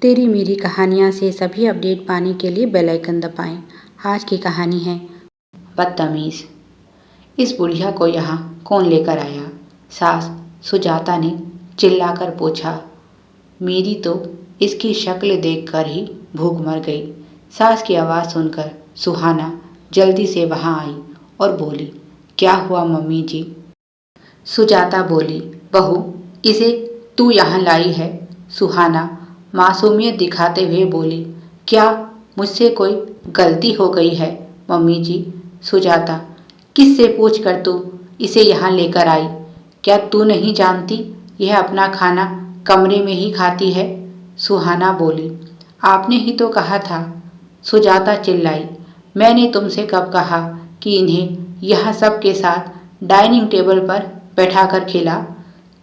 तेरी मेरी कहानियाँ से सभी अपडेट पाने के लिए बेल आइकन दबाएं। आज की कहानी है बदतमीज। इस बुढ़िया को यहाँ कौन लेकर आया? सास सुजाता ने चिल्लाकर पूछा। मेरी तो इसकी शक्ल देखकर ही भूख मर गई। सास की आवाज़ सुनकर सुहाना जल्दी से वहाँ आई और बोली, क्या हुआ मम्मी जी? सुजाता बोली, बहू इसे तू यहाँ लाई है? सुहाना मासूमियत दिखाते हुए बोली, क्या मुझसे कोई गलती हो गई है मम्मी जी? सुजाता, किससे पूछ कर तू इसे यहाँ लेकर आई? क्या तू नहीं जानती यह अपना खाना कमरे में ही खाती है? सुहाना बोली, आपने ही तो कहा था। सुजाता चिल्लाई, मैंने तुमसे कब कहा कि इन्हें यहाँ सबके साथ डाइनिंग टेबल पर बैठाकर खिला?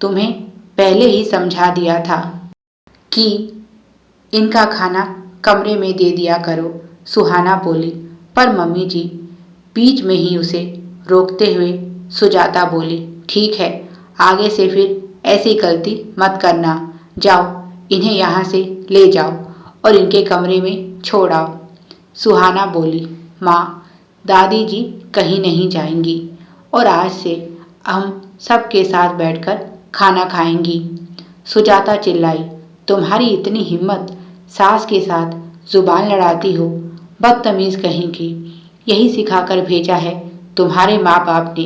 तुम्हें पहले ही समझा दिया था कि इनका खाना कमरे में दे दिया करो। सुहाना बोली, पर मम्मी जी। बीच में ही उसे रोकते हुए सुजाता बोली, ठीक है, आगे से फिर ऐसी गलती मत करना। जाओ इन्हें यहाँ से ले जाओ और इनके कमरे में छोड़ आओ। सुहाना बोली, माँ दादी जी कहीं नहीं जाएंगी और आज से हम सबके साथ बैठकर खाना खाएंगी। सुजाता चिल्लाई, तुम्हारी इतनी हिम्मत, सास के साथ जुबान लड़ाती हो? बदतमीज कहीं की। यही सिखाकर भेजा है तुम्हारे माँ बाप ने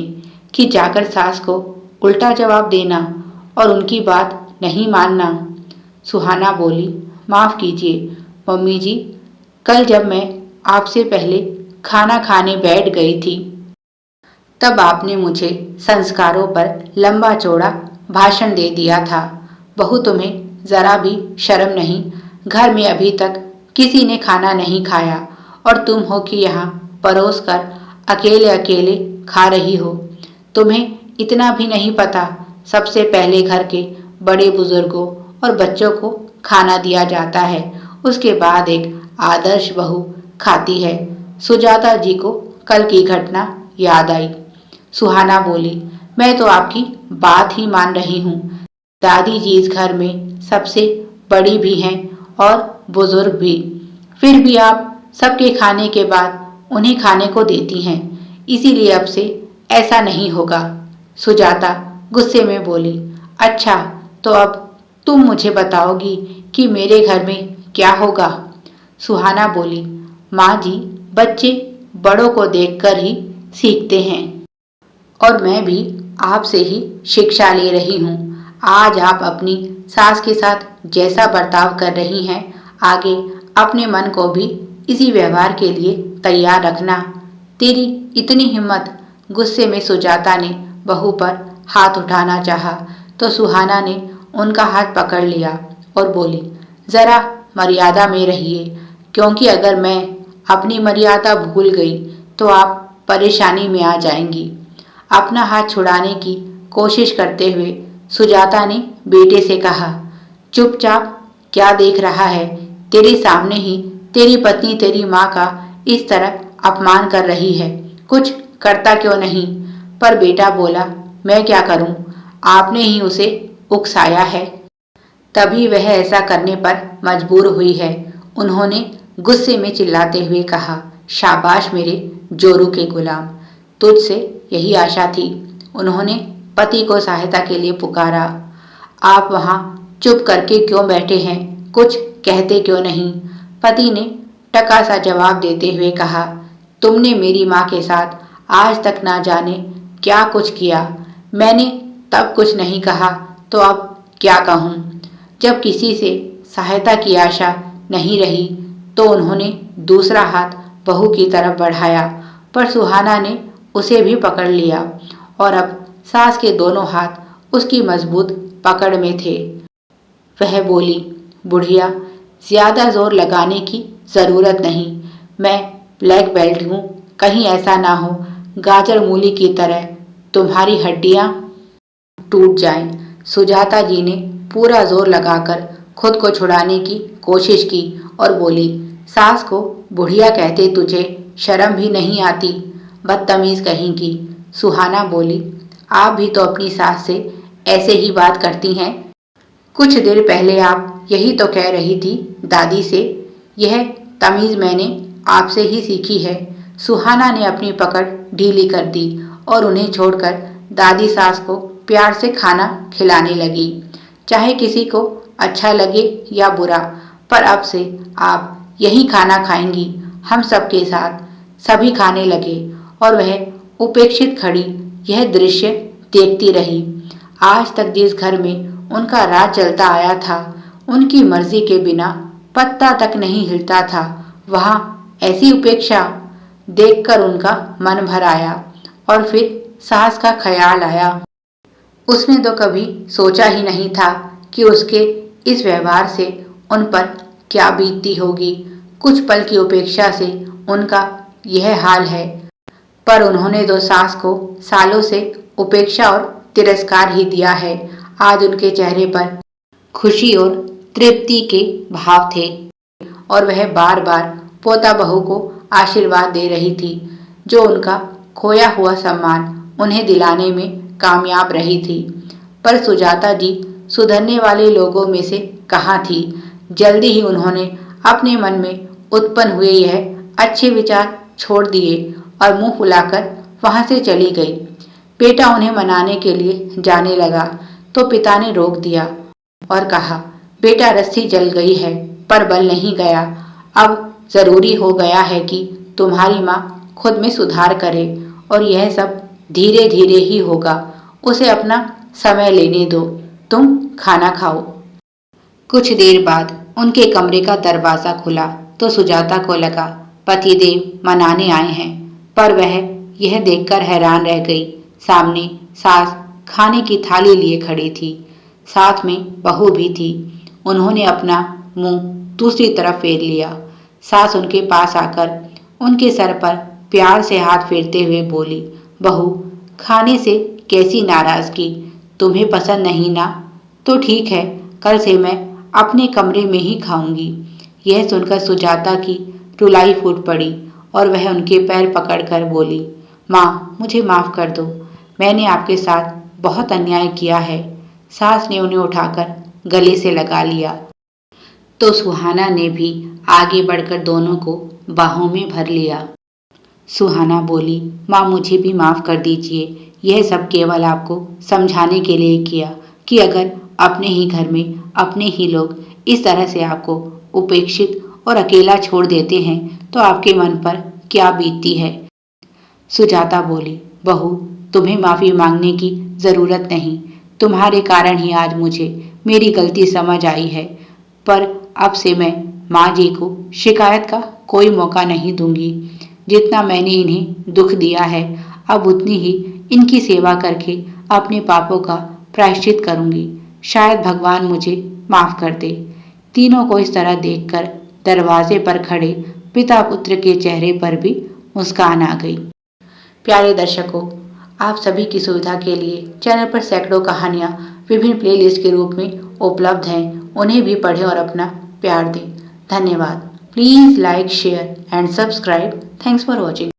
कि जाकर सास को उल्टा जवाब देना और उनकी बात नहीं मानना। सुहाना बोली, माफ़ कीजिए मम्मी जी, कल जब मैं आपसे पहले खाना खाने बैठ गई थी तब आपने मुझे संस्कारों पर लंबा चौड़ा भाषण दे दिया था। बहू तुम्हें ज़रा भी शर्म नहीं? घर में अभी तक किसी ने खाना नहीं खाया और तुम हो कि यहाँ परोस कर अकेले अकेले खा रही हो। तुम्हें इतना भी नहीं पता सबसे पहले घर के बड़े बुजुर्गों और बच्चों को खाना दिया जाता है, उसके बाद एक आदर्श बहू खाती है। सुजाता जी को कल की घटना याद आई। सुहाना बोली, मैं तो आपकी बात ही मान रही हूँ। दादी जी इस घर में सबसे बड़ी भी हैं और बुजुर्ग भी, फिर भी आप सबके खाने के बाद उन्हें खाने को देती हैं, इसीलिए अब से ऐसा नहीं होगा। सुजाता गुस्से में बोली, अच्छा तो अब तुम मुझे बताओगी कि मेरे घर में क्या होगा? सुहाना बोली, माँ जी बच्चे बड़ों को देखकर ही सीखते हैं और मैं भी आपसे ही शिक्षा ले रही हूँ। आज आप अपनी सास के साथ जैसा बर्ताव कर रही हैं, आगे अपने मन को भी इसी व्यवहार के लिए तैयार रखना। तेरी इतनी हिम्मत? गुस्से में सुजाता ने बहू पर हाथ उठाना चाहा तो सुहाना ने उनका हाथ पकड़ लिया और बोली, ज़रा मर्यादा में रहिए, क्योंकि अगर मैं अपनी मर्यादा भूल गई तो आप परेशानी में आ जाएंगी। अपना हाथ छुड़ाने की कोशिश करते हुए सुजाता ने बेटे से कहा, चुपचाप क्या देख रहा है? तेरे सामने ही तेरी पत्नी तेरी माँ का इस तरह अपमान कर रही है, कुछ करता क्यों नहीं? पर बेटा बोला, मैं क्या करूं? आपने ही उसे उकसाया है, तभी वह ऐसा करने पर मजबूर हुई है। उन्होंने गुस्से में चिल्लाते हुए कहा, शाबाश मेरे जोरू के गुलाम, तुझसे यही आशा थी। उन्होंने पति को सहायता के लिए पुकारा। आप वहाँ चुप करके क्यों बैठे हैं? कुछ कहते क्यों नहीं? पति ने टका सा जवाब देते हुए कहा, तुमने मेरी माँ के साथ आज तक ना जाने क्या कुछ किया। मैंने तब कुछ नहीं कहा तो अब क्या कहूँ? जब किसी से सहायता की आशा नहीं रही तो उन्होंने दूसरा हाथ बहू की तरफ बढ़ाया, पर सुहाना ने उसे भी पकड़ लिया और अब सास के दोनों हाथ उसकी मजबूत पकड़ में थे। वह बोली, बुढ़िया ज़्यादा जोर लगाने की ज़रूरत नहीं, मैं ब्लैक बेल्ट हूँ, कहीं ऐसा ना हो गाजर मूली की तरह तुम्हारी हड्डियाँ टूट जाएं। सुजाता जी ने पूरा जोर लगाकर खुद को छुड़ाने की कोशिश की और बोली, सास को बुढ़िया कहते तुझे शर्म भी नहीं आती? बदतमीज कहीं की। सुहाना बोली, आप भी तो अपनी सास से ऐसे ही बात करती हैं। कुछ देर पहले आप यही तो कह रही थी दादी से, यह तमीज़ मैंने आपसे ही सीखी है। सुहाना ने अपनी पकड़ ढीली कर दी और उन्हें छोड़कर दादी सास को प्यार से खाना खिलाने लगी। चाहे किसी को अच्छा लगे या बुरा, पर अब से आप यही खाना खाएंगी, हम सबके साथ। सभी खाने लगे और वह उपेक्षित खड़ी यह दृश्य देखती रही। आज तक जिस घर में उनका राज चलता आया था, उनकी मर्जी के बिना पत्ता तक नहीं हिलता था, वहां ऐसी उपेक्षा देखकर उनका मन भर आया और फिर सास का ख्याल आया। उसने तो कभी सोचा ही नहीं था कि उसके इस व्यवहार से उन पर क्या बीतती होगी। कुछ पल की उपेक्षा से उनका यह हाल है, पर उन्होंने तो सास को सालों से उपेक्षा और तिरस्कार ही दिया है। आज उनके चेहरे पर खुशी और तृप्ति के भाव थे और वह बार बार पोता बहू को आशीर्वाद दे रही थी, जो उनका खोया हुआ सम्मान उन्हें दिलाने में कामयाब रही थी। पर सुजाता जी सुधरने वाले लोगों में से कहाँ थी। जल्दी ही उन्होंने अपने मन में उत्पन्न हुए यह अच्छे विचार छोड़ दिए और मुंह फुलाकर वहां से चली गई। बेटा उन्हें मनाने के लिए जाने लगा तो पिता ने रोक दिया और कहा, बेटा रस्सी जल गई है पर बल नहीं गया। अब जरूरी हो गया है कि तुम्हारी माँ खुद में सुधार करे और यह सब धीरे धीरे ही होगा। उसे अपना समय लेने दो, तुम खाना खाओ। कुछ देर बाद उनके कमरे का दरवाजा खुला तो सुजाता को लगा पतिदेव मनाने आए हैं, पर वह यह देखकर हैरान रह गई। सामने सास खाने की थाली लिए खड़ी थी, साथ में बहू भी थी। उन्होंने अपना मुंह दूसरी तरफ फेर लिया। सास उनके पास आकर उनके सर पर प्यार से हाथ फेरते हुए बोली, बहू खाने से कैसी नाराजगी, तुम्हें पसंद नहीं ना? तो ठीक है, कल से मैं अपने कमरे में ही खाऊंगी। यह सुनकर सुजाता की रुलाई फूट पड़ी और वह उनके पैर पकड़कर बोली, माँ मुझे माफ कर दो, मैंने आपके साथ बहुत अन्याय किया है। सास ने उन्हें उठाकर गले से लगा लिया तो सुहाना ने भी आगे बढ़कर दोनों को बाहों में भर लिया। सुहाना बोली, माँ मुझे भी माफ कर दीजिए, यह सब केवल आपको समझाने के लिए किया कि अगर अपने ही घर में अपने ही लोग इस तरह से आपको उपेक्षित और अकेला छोड़ देते हैं तो आपके मन पर क्या बीतती है। सुजाता बोली, बहू तुम्हें माफी मांगने की जरूरत नहीं, तुम्हारे कारण ही आज मुझे मेरी गलती समझ आई है, पर अब से मैं माँ जी को शिकायत का कोई मौका नहीं दूंगी। जितना मैंने इन्हें दुख दिया है, अब उतनी ही इनकी सेवा करके अपने पापों का प्रायश्चित करूंगी। शायद भगवान मुझे माफ कर दे। तीनों को इस तरह देखकर दरवाजे पर खड़े पिता पुत्र के चेहरे पर भी मुस्कान आ गई। प्यारे दर्शकों, आप सभी की सुविधा के लिए चैनल पर सैकड़ों कहानियाँ विभिन्न प्लेलिस्ट के रूप में उपलब्ध हैं, उन्हें भी पढ़ें और अपना प्यार दें। धन्यवाद। Please like, share and subscribe. Thanks for watching.